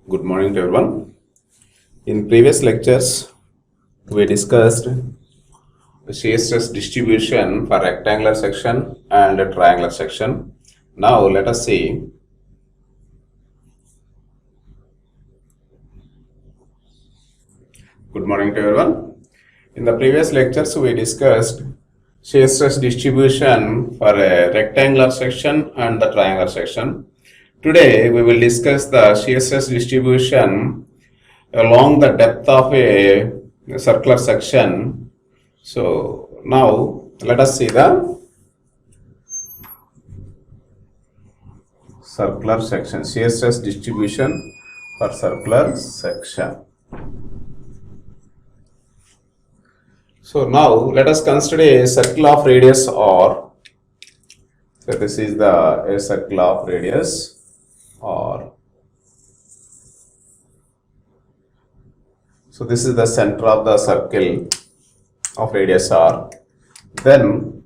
Good morning to everyone. In previous lectures, we discussed shear stress distribution for rectangular section and a triangular section. Now let us see good morning to everyone. In the previous lectures, we discussed shear stress distribution for a rectangular section and the triangular section. Today, we will discuss the shear stress distribution along the depth of a circular section. So now let us see the circular section, shear stress distribution for circular section. So now let us consider a circle of radius r. So this is a circle of radius r. So this is the center of the circle of radius r. Then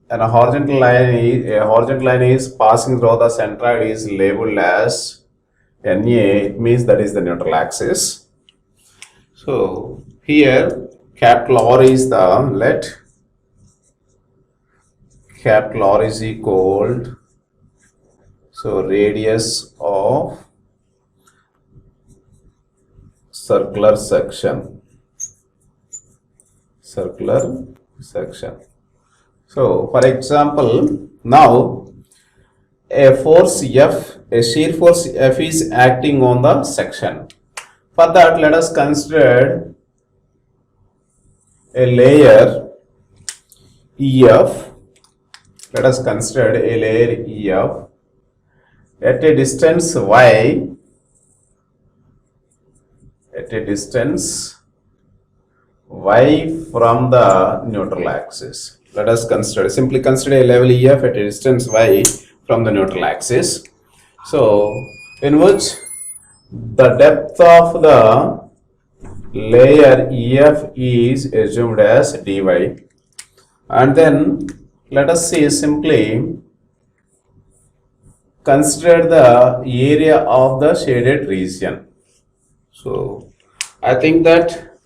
a horizontal line is passing through the centroid is labeled as NA. It means that is the neutral axis. So here capital R is the let capital R is equal so radius of circular section. So for example, now a force F, a shear force F is acting on the section. For that, let us consider a layer EF. Let us consider a layer EF at a distance y. At a distance y from the neutral axis. Let us simply consider a level EF at a distance y from the neutral axis. So, in which the depth of the layer EF is assumed as dy. And then let us see simply consider the area of the shaded region. So, I think that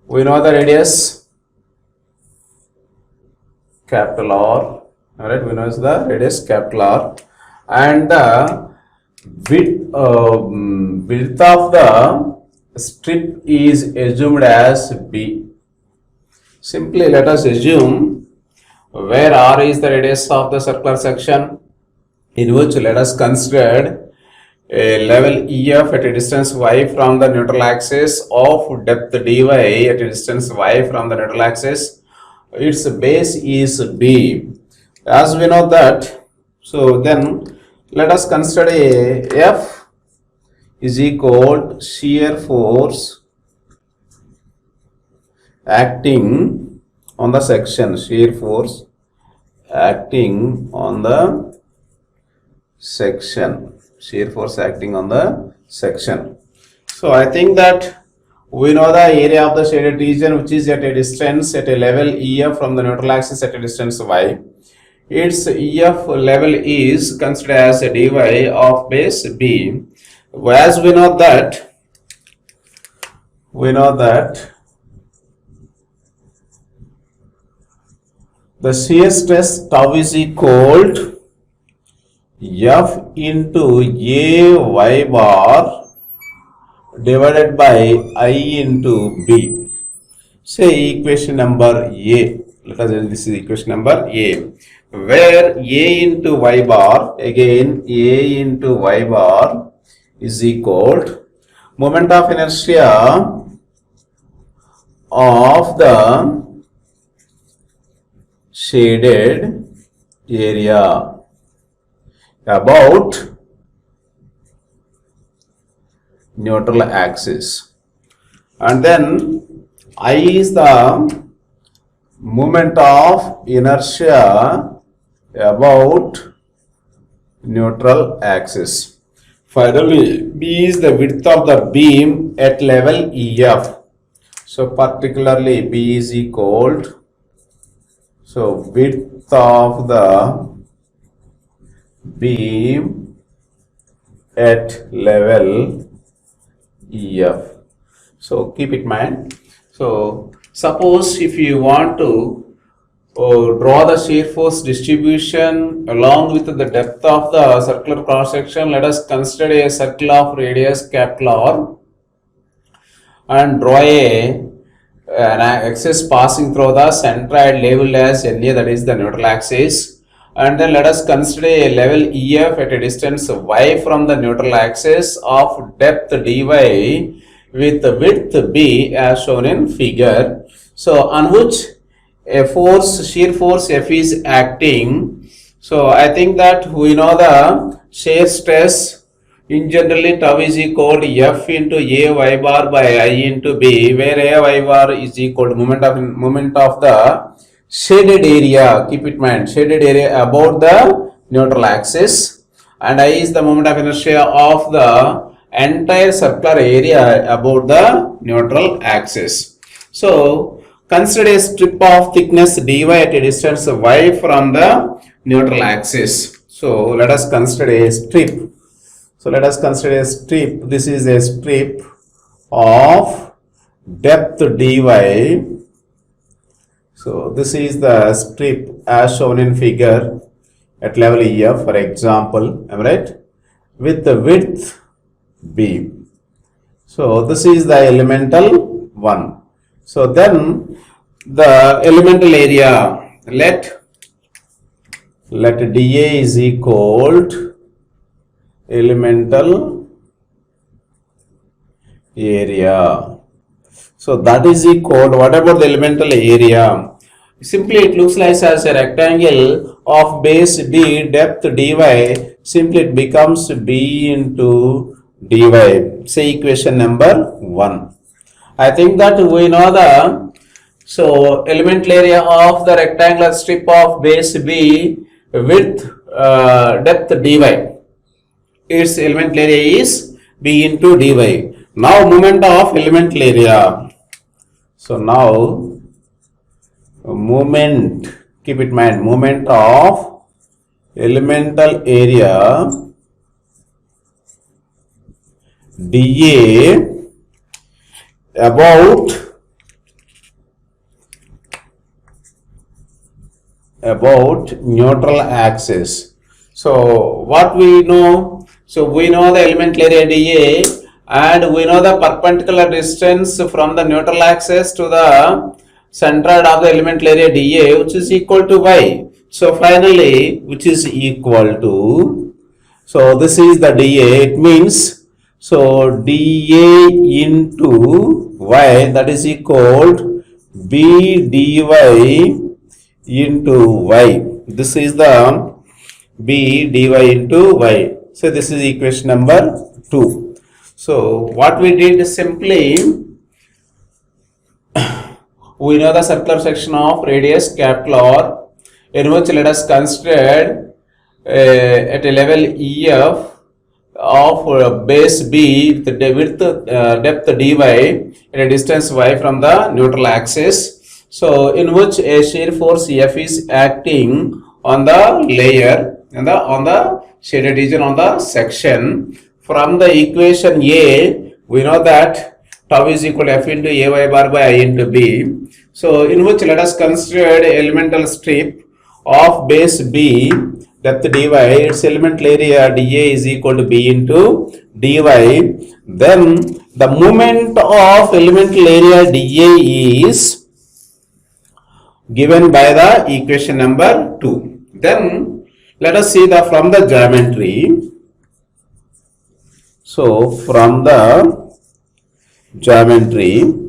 we know the radius capital R, alright, we know the radius capital R, and the width of the strip is assumed as B. Simply let us assume where R is the radius of the circular section, in which let us consider a level EF at a distance y from the neutral axis of depth dy at a distance y from the neutral axis. Its base is B. As we know that, so then let us consider a F is equal to shear force acting on the section, shear force acting on the section. Shear force acting on the section. So I think that we know the area of the shaded region, which is at a distance at a level EF from the neutral axis at a distance y. Its EF level is considered as a dy of base B. As we know that the shear stress tau is equal to F into A y bar divided by I into B. Say equation number A. Let us say this is equation number A, where A into y bar, again A into y bar is equal to moment of inertia of the shaded area about neutral axis, and then I is the moment of inertia about neutral axis. Finally, B is the width of the beam at level EF. So particularly B is equal to, so width of the beam at level EF. So keep it in mind. So suppose if you want to draw the shear force distribution along with the depth of the circular cross section, let us consider a circle of radius capital R and draw an axis passing through the centroid labeled as NA, that is the neutral axis, and then let us consider a level EF at a distance y from the neutral axis of depth dy with width b as shown in figure. So on which a force, shear force F is acting. So I think that we know the shear stress in generally tau is equal to F into A y bar by I into B, where A y bar is equal to moment of the shaded area. Keep it in mind, shaded area about the neutral axis, and I is the moment of inertia of the entire circular area about the neutral axis. So consider a strip of thickness dy at a distance y from the neutral axis. So let us consider a strip. So let us consider a strip. This is a strip of depth dy. So this is the strip as shown in figure at level EF, for example, am I right? With the width b. So this is the elemental one. So then the elemental area, let dA is equal to elemental area. So that is equal to, what about the elemental area? Simply it looks like as a rectangle of base d, depth dy, simply it becomes b into dy. Say equation number 1. I think that we know the, so elemental area of the rectangular strip of base b with depth dy. Its elemental area is b into dy. Now moment of elemental area. So now moment, keep it in mind, moment of elemental area dA about neutral axis. So what we know? So we know the elemental area dA and we know the perpendicular distance from the neutral axis to the centroid of the elemental area dA, which is equal to y. So finally, which is equal to, so this is the dA, it means, so dA into y, that is equal to b dy into y. This is the b dy into y. So this is equation number 2. So what we did, simply we know the circular section of radius capital R, in which let us consider at a level EF of base B with depth dy at a distance y from the neutral axis. So in which a shear force F is acting on the layer and on the shaded region on the section. From the equation A, we know that tau is equal to F into Ay bar by I into B. So in which let us consider elemental strip of base B, depth dy, its elemental area dA is equal to b into dy. Then the moment of elemental area dA is given by the equation number 2. Then let us see the from the geometry. So from the geometry,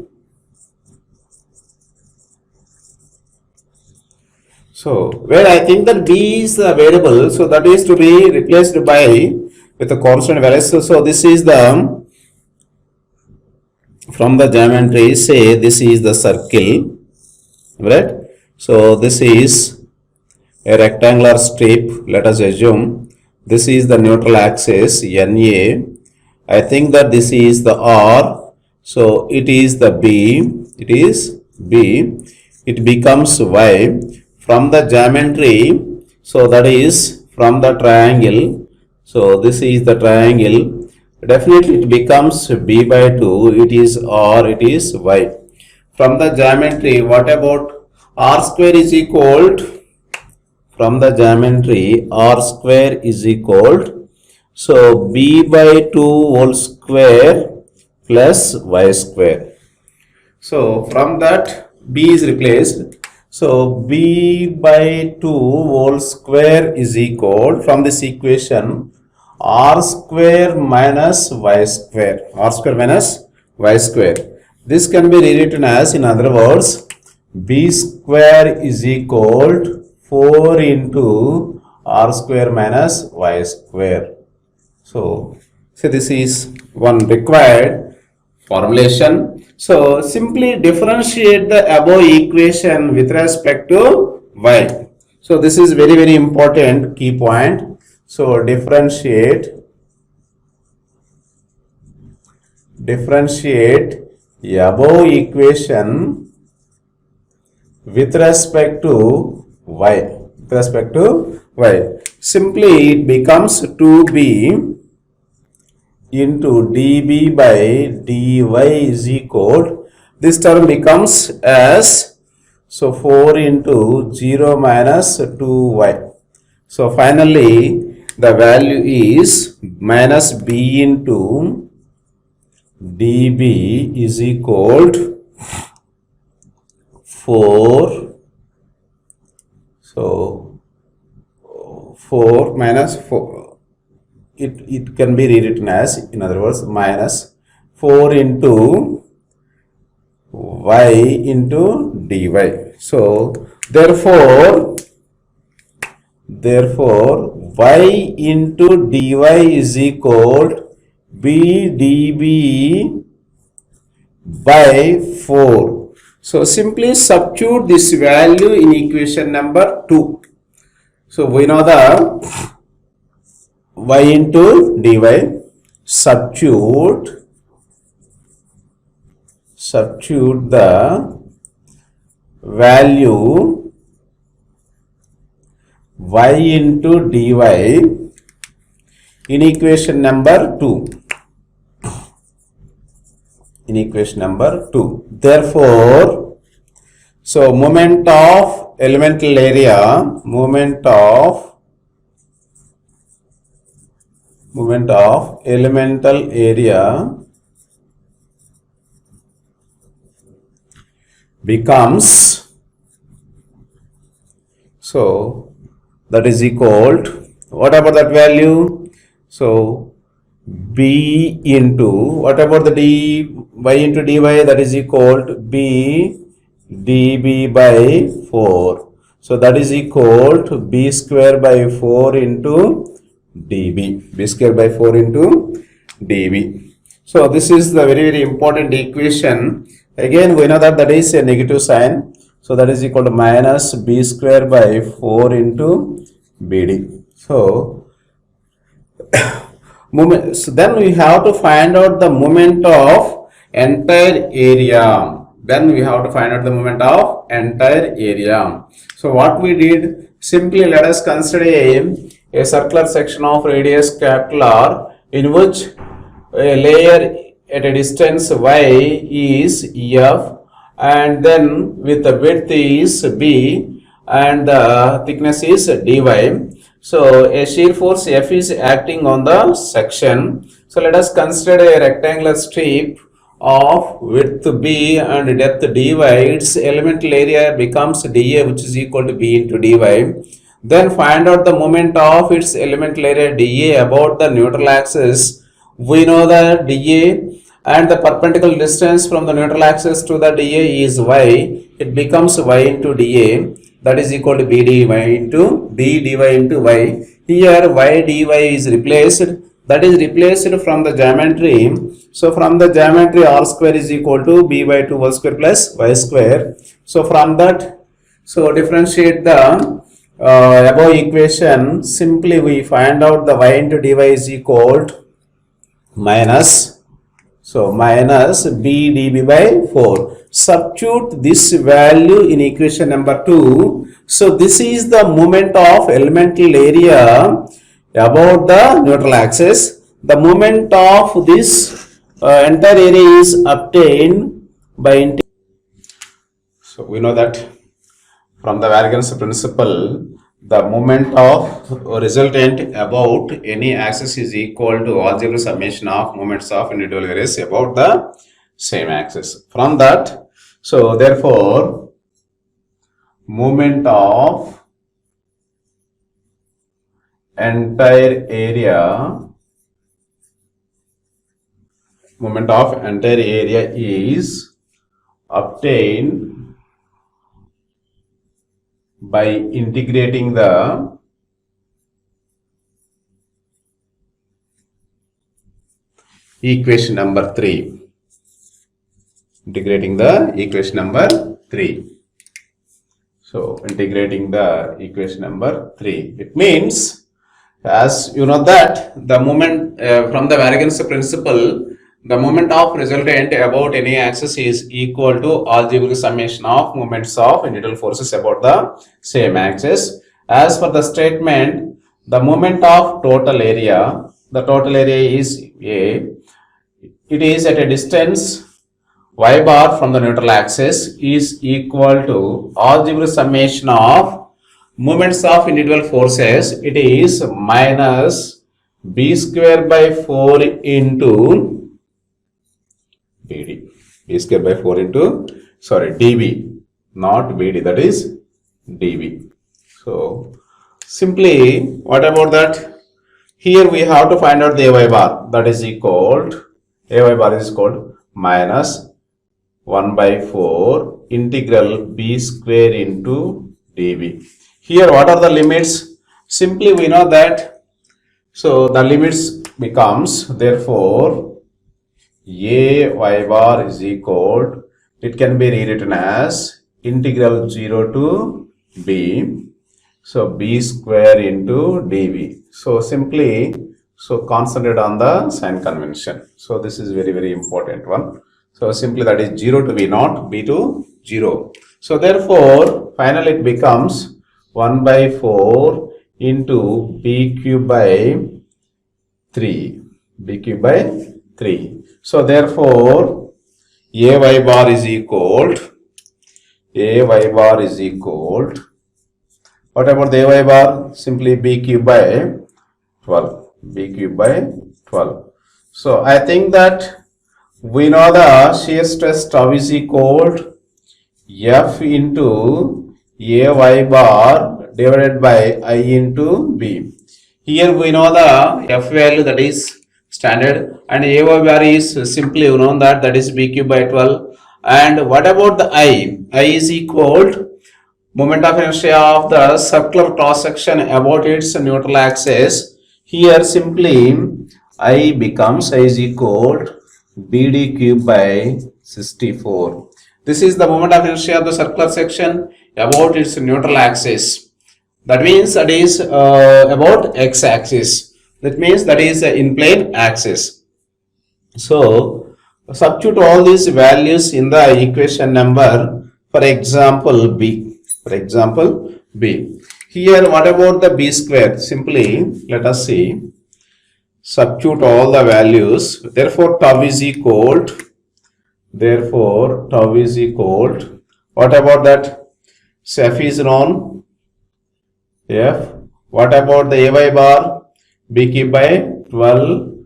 so where I think that b is the variable, so that is to be replaced by with a constant value. So this is the, from the geometry, say this is the circle, right? So this is a rectangular strip, let us assume this is the neutral axis NA. I think that this is the R, so it is the B, it is B, it becomes Y. From the geometry, so that is from the triangle, So this is the triangle. Definitely it becomes b by 2. It is or it is y. From the geometry, what about r square is equal to, from the geometry r square is equal to, so b by 2 whole square plus y square. So from that b is replaced. So b by 2 whole square is equal, from this equation, r square minus y square. R square minus y square. This can be rewritten as, in other words, b square is equal to 4 into r square minus y square. So this is one required formulation. So simply differentiate the above equation with respect to y. So this is very important key point. So differentiate the above equation with respect to y. With respect to y. Simply it becomes 2b into db by dy is equal, this term becomes as, so 4 into 0 minus 2y. So finally the value is minus b into db is equal to 4. So 4 minus 4. It can be rewritten as, in other words, minus 4 into y into dy. So therefore y into dy is equal to b db by 4. So simply substitute this value in equation number 2. So we know the y into dy, substitute the value y into dy in equation number 2. Therefore, so moment of elemental area becomes, so that is equal to, what about that value? So b into, what about the y into dy, that is equal to b db by 4. So that is equal to b square by 4 into db. b square by 4 into db. So this is the very important equation. Again we know that is a negative sign. So that is equal to minus b square by 4 into bd. So so then we have to find out the moment of entire area. So what we did, simply let us consider a circular section of radius capital R, in which a layer at a distance y is f, and then with the width is b and the thickness is dy. So a shear force F is acting on the section. So let us consider a rectangular strip of width b and depth dy. Its elemental area becomes dA, which is equal to b into dy. Then find out the moment of its elemental area dA about the neutral axis. We know that dA and the perpendicular distance from the neutral axis to the dA is y. It becomes y into dA. That is equal to b dy into d dy into y. Here y dy is replaced. That is replaced from the geometry. So from the geometry, r square is equal to b by 2 whole square plus y square. So from that, so differentiate the above equation. Simply we find out the y into dy is equal to minus, so minus b db by 4. Substitute this value in equation number 2. So this is the moment of elemental area about the neutral axis. The moment of this entire area is obtained by so we know that from the variance principle, the moment of resultant about any axis is equal to algebraic summation of moments of individual areas about the same axis. From that, so therefore, moment of entire area is obtained by integrating the equation number 3. Integrating the equation number 3. So, integrating the equation number 3. It means, as you know that the moment from the variance principle, the moment of resultant about any axis is equal to algebraic summation of moments of individual forces about the same axis. As for the statement, the moment of total area, the total area is A. It is at a distance y bar from the neutral axis is equal to algebraic summation of moments of individual forces. It is minus b square by 4 into BD. B square by 4 into, dB, not BD, that is dB. So, simply, what about that? Here we have to find out the AY bar, that is equal, AY bar is equal minus 1 by 4 integral B square into dB. Here, what are the limits? Simply, we know that, so the limits becomes, therefore, A y bar is equal, it can be rewritten as integral 0 to b, so b square into dv. So simply, so concentrate on the sign convention. So this is very, very important one. So simply that is 0 to b, not b to 0. So therefore, finally it becomes 1 by 4 into b cube by 3, b cube by 3. So therefore, AY bar is equal, what about the AY bar? Simply B cube by 12, B cube by 12. So I think that we know the shear stress tau is equal F into AY bar divided by I into B. Here we know the F value, that is standard, and AY bar is simply known that is B cube by 12. And what about the I? I is equal moment of inertia of the circular cross section about its neutral axis. Here simply I is equal BD cube by 64. This is the moment of inertia of the circular section about its neutral axis. That means that is about x axis. That means that is in plane axis. So substitute all these values in the equation number, for example B. Here what about the b square? Simply let us see. Substitute all the values. Therefore tau is equal. What about that? So F is known. F. What about the AY bar? B cube by 12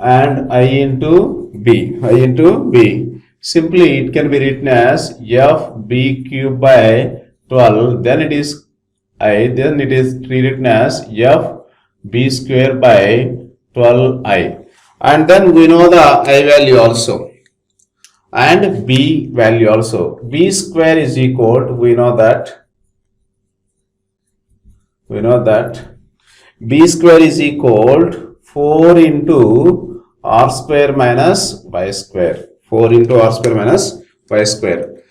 and I into B. Simply it can be written as F B cube by 12, then it is I, then it is rewritten as F B square by 12I. And then we know the I value also and B value also. B square is equal to, we know that B square is equal to 4 into R square minus Y square. 4 into R square minus Y square.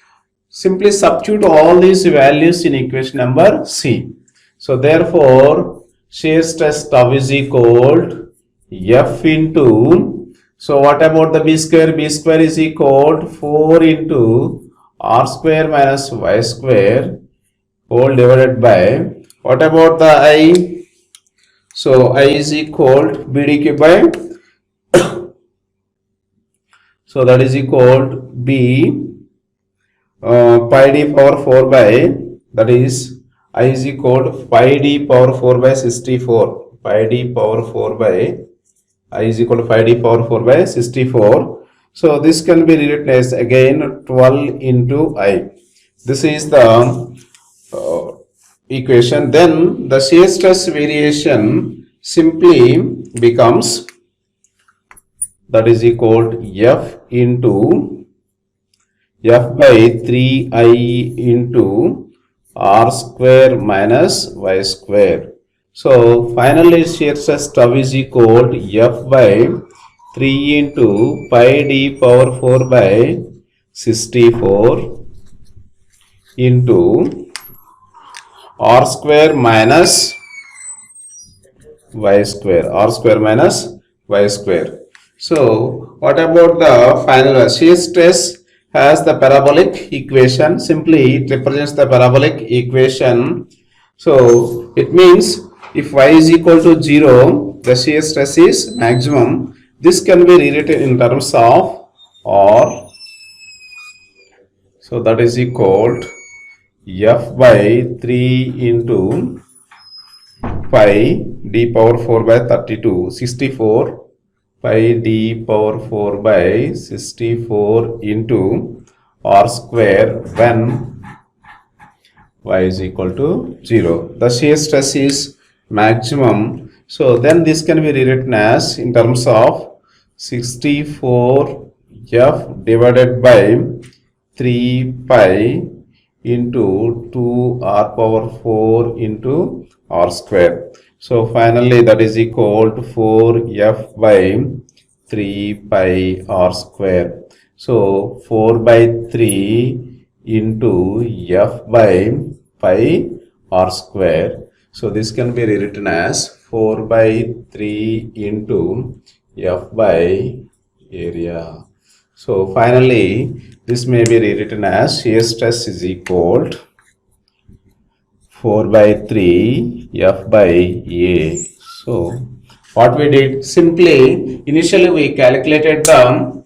Simply substitute all these values in equation number C. So therefore, shear stress tau is equal to F into, so what about the B square? B square is equal to 4 into R square minus Y square whole divided by, what about the I? So I is equal to BDQ by, so that is equal to B pi d power 4 by, that is I is equal to pi d power 4 by 64. Pi d power 4 by, I is equal to pi d power 4 by 64. So this can be rewritten as again 12 into I. This is the equation. Then the shear stress variation simply becomes, that is equal to F into F by 3I into R square minus Y square. So finally shear stress tau is equal to F by 3 into pi d power 4 by 64 into R square minus Y square. R square minus Y square. So what about the final shear stress? Has the parabolic equation. Simply it represents the parabolic equation. So it means if y is equal to 0, the shear stress is maximum. This can be rewritten in terms of R. So that is equal to F by 3 into pi d power 4 by 32, 64 pi d power 4 by 64 into R square when y is equal to 0. The shear stress is maximum. So then this can be rewritten as in terms of 64 F divided by 3 pi into 2 R power 4 into R square. So finally that is equal to 4 F by 3 pi R square. So 4 by 3 into F by pi R square. So this can be rewritten as 4 by 3 into F by area. So finally this may be rewritten as shear stress is equal to 4 by 3 F by A. So what we did, simply initially we calculated the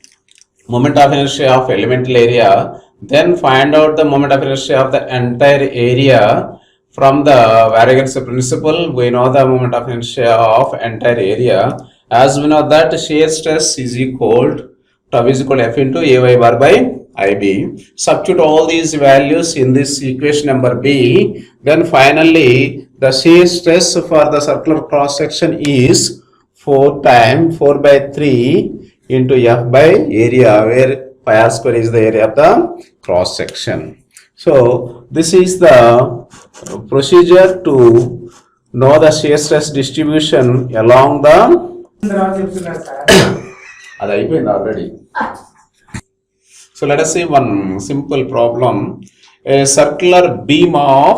moment of inertia of elemental area, then find out the moment of inertia of the entire area. From the variance principle, we know the moment of inertia of entire area. As we know that shear stress is equal to tau is equal to F into Ay bar by IB. Substitute all these values in this equation number B. Then finally the shear stress for the circular cross section is 4 times 4 by 3 into F by area, where pi r square is the area of the cross section. So this is the procedure to know the shear stress distribution along the అది అయిపోయింది already. So let us see one simple problem. A circular beam of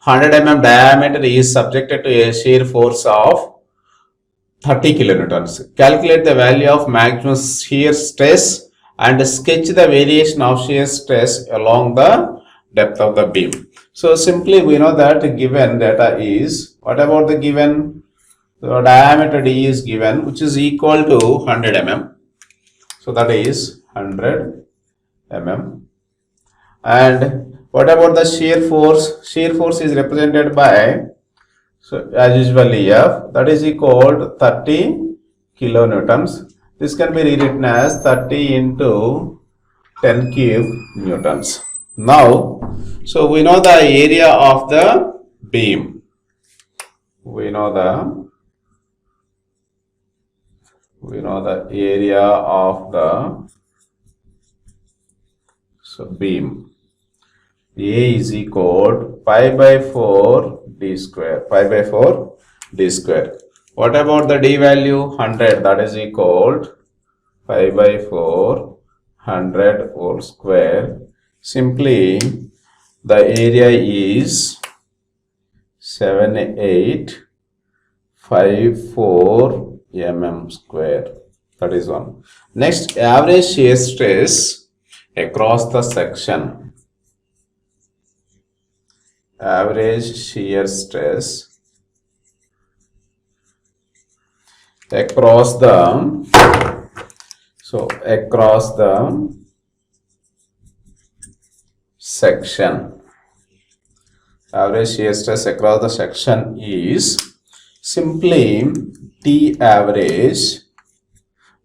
100 mm diameter is subjected to a shear force of 30 kilonewtons. Calculate the value of maximum shear stress and sketch the variation of shear stress along the depth of the beam. So simply we know that given data is, what about the given? The diameter D is given, which is equal to 100 mm. So that is 100 mm. And what about the shear force? Shear force is represented by, so as usually F, that is equal to 30 kilonewtons. This can be rewritten as 30 into 10 cube newtons. Now, so we know the area of the beam. We know the area of the beam. A is equal to pi by 4 d square. Pi by 4 d square. What about the d value? 100. That is equal to pi by 4 100 whole square. Simply the area is 7854 mm square. That is one. Next, average shear stress across the section. Average shear stress across the section. Average shear stress across the section is simply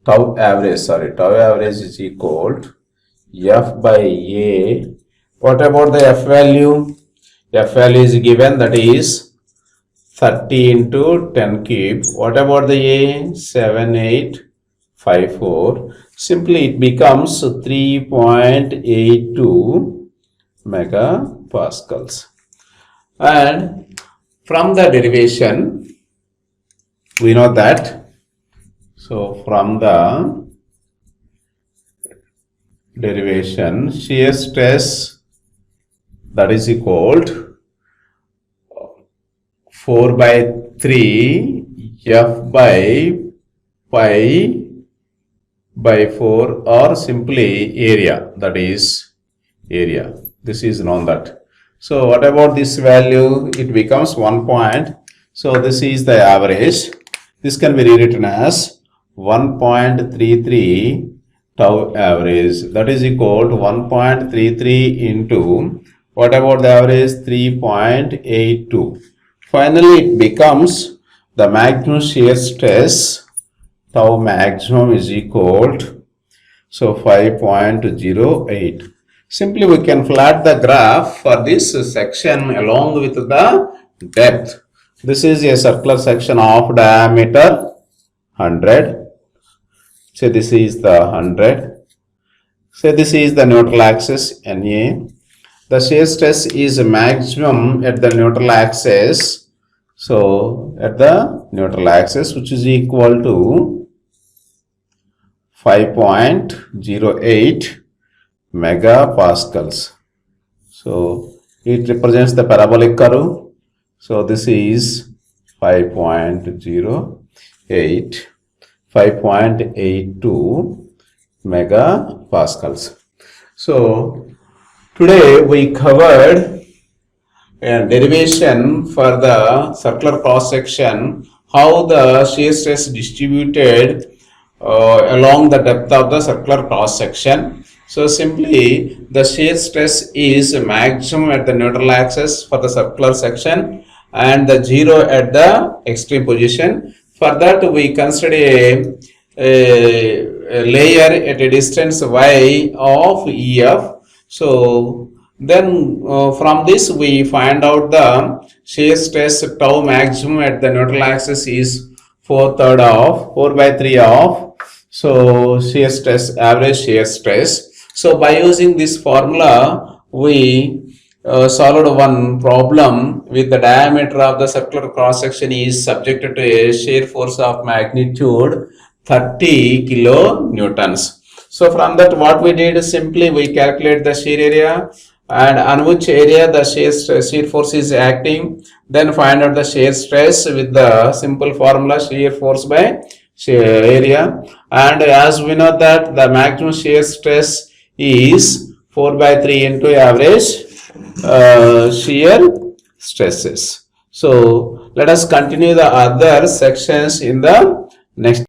tau average is equal to F by A. What about the F value? F value is given, that is 30 into 10 cube. What about the A? 7854. Simply it becomes 3.82 megapascals. And from the derivation, we know that. So from the derivation, shear stress, that is equal to 4 by 3 F by pi by 4, or simply area, that is area. This is known that. So what about this value? It becomes 1 point. So this is the average. This can be rewritten as 1.33 tau average, that is equal to 1.33 into, what about the average? 3.82. Finally it becomes the maximum shear stress, tau maximum, is equal to 5.08. Simply we can plot the graph for this section along with the depth. This is a circular section of diameter 100. Say this is the 100. Say this is the neutral axis NA. The shear stress is maximum at the neutral axis. So at the neutral axis, which is equal to 5.08 megapascals. So it represents the parabolic curve. So this is 5.82 megapascals. So today we covered a derivation for the circular cross section, how the shear stress distributed along the depth of the circular cross section. So simply the shear stress is maximum at the neutral axis for the circular section and the 0 at the extreme position. For that we consider a layer at a distance y of EF. So then from this we find out the shear stress tau maximum at the neutral axis is 4 by 3 of shear stress, average shear stress. So by using this formula we solved one problem with the diameter of the circular cross section is subjected to a shear force of magnitude 30 kilonewtons. So from that what we did is simply we calculate the shear area and on which area the shear force is acting, then find out the shear stress with the simple formula shear force by shear area. And as we know that the maximum shear stress is 4 by 3 into average shear stresses. So let us continue the other sections in the next